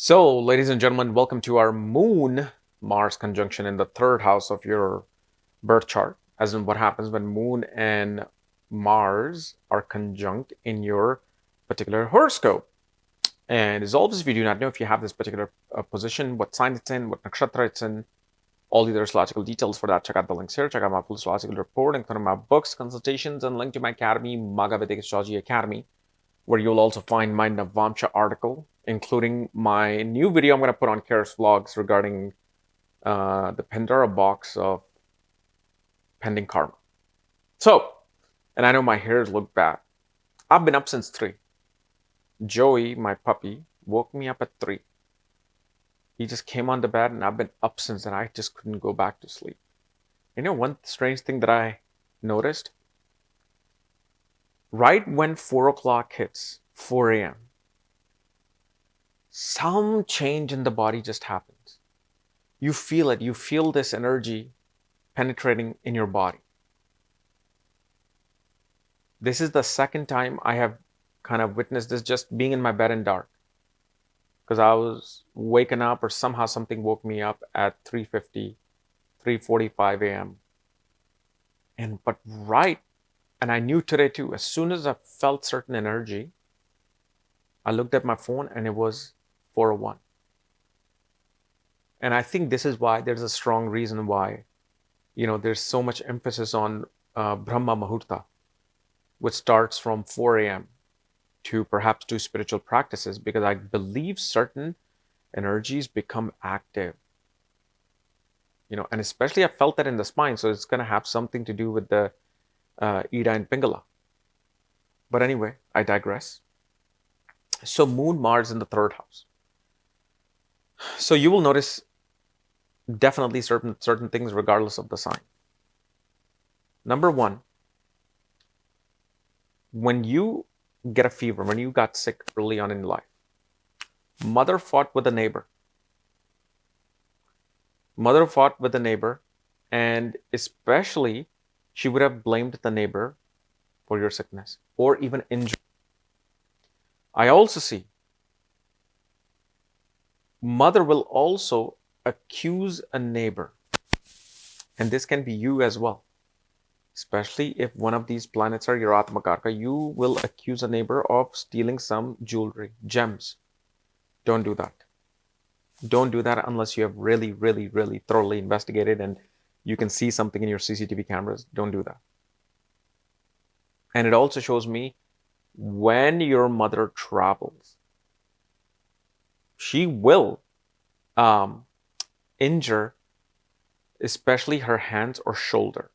So, ladies and gentlemen, welcome to our Moon Mars conjunction in the third house of your birth chart, as in what happens when Moon and Mars are conjunct in your particular horoscope. And as always, if you do not know if you have this particular position, what sign it's in, what nakshatra it's in, all the other astrological details for that, check out the links here. Check out my full astrological report, including my books, consultations, and link to my academy, Vedic Astrology Academy, where you'll also find my Navamsha article, including my new video I'm going to put on KRS vlogs regarding the Pandora box of pending karma. So, and I know my hairs look bad. I've been up since 3. Joey, my puppy, woke me up at 3. He just came on the bed and I've been up since, and I just couldn't go back to sleep. You know, one strange thing that I noticed? Right when 4 o'clock hits, 4 a.m., some change in the body just happens. You feel it. You feel this energy penetrating in your body. This is the second time I have kind of witnessed this just being in my bed in dark. Because I was waking up, or somehow something woke me up at 3:50, 3:45 a.m. And I knew today too, as soon as I felt certain energy, I looked at my phone and it was 4:01. And I think this is why there's a strong reason why, there's so much emphasis on Brahma Muhurta, which starts from 4 a.m. to perhaps do spiritual practices, because I believe certain energies become active. And especially I felt that in the spine, so it's going to have something to do with the Ida and Pingala. But anyway, I digress. So Moon, Mars in the third house. So you will notice definitely certain things regardless of the sign. Number one, when you get a fever, when you got sick early on in life, mother fought with a neighbor. Mother fought with the neighbor, and especially she would have blamed the neighbor for your sickness or even injury. I also see mother will also accuse a neighbor, and this can be you as well. Especially if one of these planets are your Atmakarka, you will accuse a neighbor of stealing some jewelry, gems. Don't do that. Don't do that unless you have really, really, really thoroughly investigated and you can see something in your CCTV cameras. Don't do that. And it also shows me when your mother travels, she will injure especially her hands or shoulder.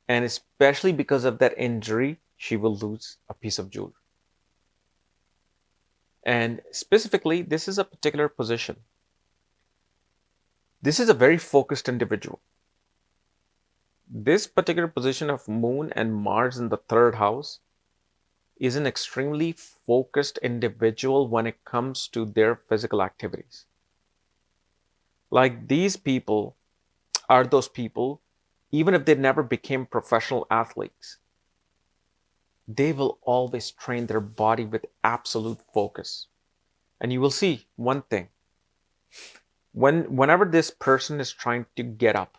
And especially because of that injury, she will lose a piece of jewelry. And specifically, this is a particular position. This is a very focused individual. This particular position of Moon and Mars in the third house is an extremely focused individual when it comes to their physical activities. Like, these people are those people, even if they never became professional athletes, they will always train their body with absolute focus. And you will see one thing. Whenever this person is trying to get up,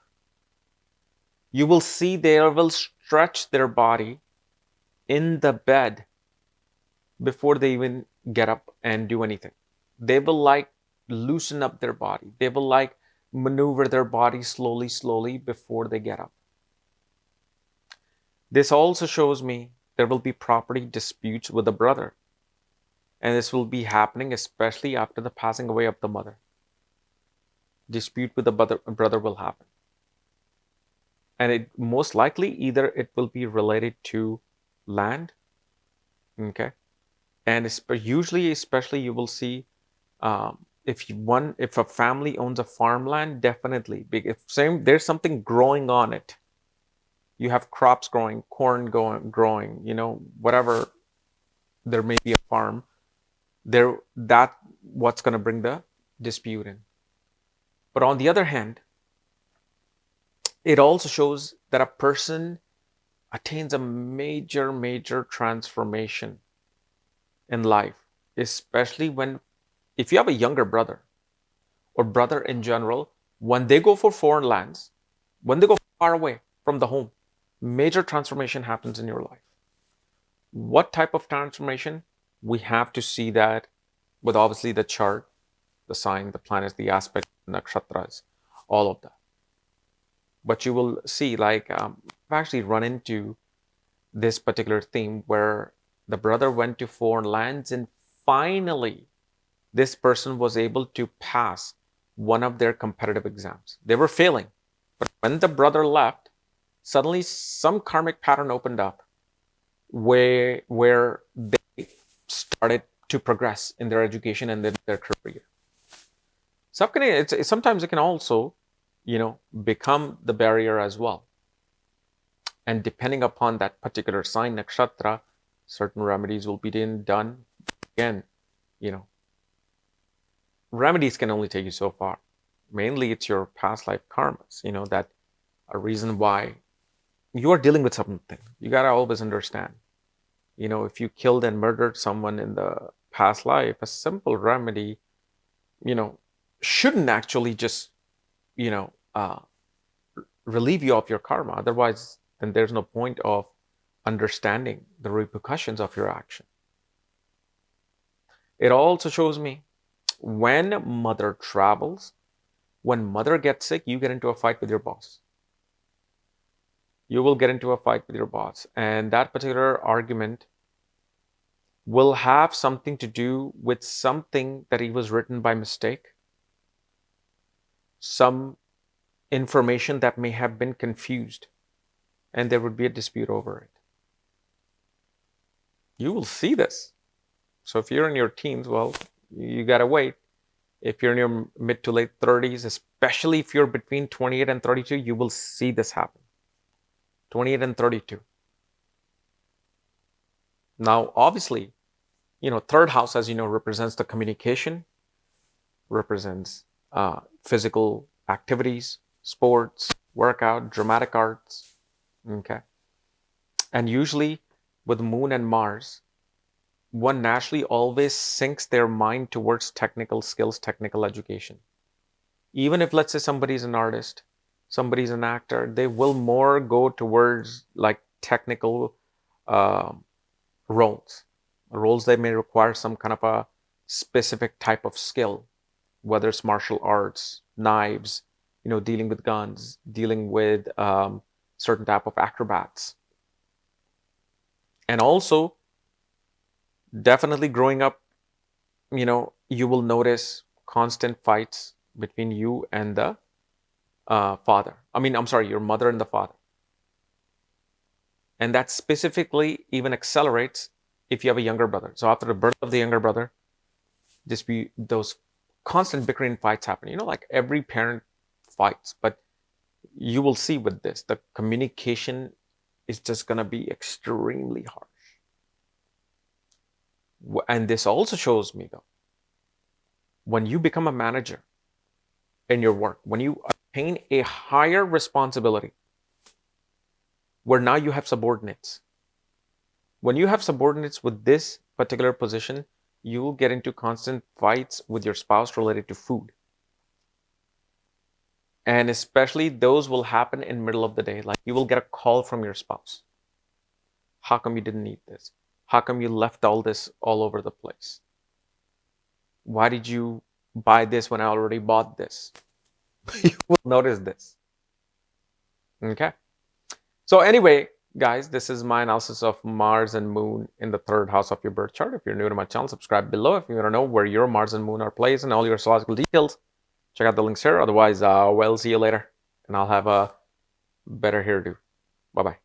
you will see they will stretch their body in the bed before they even get up and do anything. They will loosen up their body. They will maneuver their body slowly before they get up. This also shows me there will be property disputes with the brother. And this will be happening especially after the passing away of the mother. Dispute with the brother will happen. And it most likely either it will be related to land, okay? And usually, especially, you will see if a family owns a farmland, definitely. If there's something growing on it, you have crops growing, corn growing, whatever, there may be a farm there, that what's going to bring the dispute in. But on the other hand, it also shows that a person attains a major transformation in life, especially when if you have a younger brother or brother in general, when they go for foreign lands, when they go far away from the home, major transformation happens in your life. What type of transformation? We have to see that with obviously the chart, the sign, the planets, the aspect, nakshatras, all of that. But you will see, like, I've actually run into this particular theme where the brother went to foreign lands and finally this person was able to pass one of their competitive exams. They were failing, but when the brother left, suddenly some karmic pattern opened up where they started to progress in their education and in their career. So sometimes it can also, become the barrier as well. And depending upon that particular sign, nakshatra, certain remedies will be done. Again, remedies can only take you so far. Mainly it's your past life karmas, that a reason why you are dealing with something. You got to always understand. If you killed and murdered someone in the past life, a simple remedy, shouldn't actually just, relieve you of your karma. Otherwise, then there's no point of understanding the repercussions of your action. It also shows me when mother travels, when mother gets sick, you get into a fight with your boss. You will get into a fight with your boss. And that particular argument will have something to do with something that it was written by mistake, some information that may have been confused, and there would be a dispute over it. You will see this. So if you're in your teens, well, you gotta wait. If you're in your mid to late 30s, especially if you're between 28 and 32, you will see this happen. 28 and 32. Now, obviously, third house, as you know, represents the communication, represents physical activities, sports, workout, dramatic arts. Okay. And usually with Moon and Mars, one naturally always sinks their mind towards technical skills, technical education. Even if, let's say, somebody's an artist, somebody's an actor, they will more go towards like technical roles that may require some kind of a specific type of skill, whether it's martial arts, knives, dealing with guns, dealing with certain type of acrobats. And also, definitely growing up, you will notice constant fights between you and the father. Your mother and the father. And that specifically even accelerates if you have a younger brother. So after the birth of the younger brother, those constant bickering fights happen. Like every parent fights, but you will see with this, the communication is just going to be extremely harsh. And this also shows me, though, when you become a manager in your work, when you attain a higher responsibility, where now you have subordinates. When you have subordinates with this particular position, you will get into constant fights with your spouse related to food. And especially those will happen in the middle of the day. Like you will get a call from your spouse. How come you didn't eat this? How come you left all this all over the place? Why did you buy this when I already bought this? You will notice this. Okay. So anyway, guys, this is my analysis of Mars and Moon in the third house of your birth chart. If you're new to my channel, subscribe below. If you want to know where your Mars and Moon are placed and all your astrological details, check out the links here. Otherwise, we'll see you later. And I'll have a better hairdo. Bye-bye.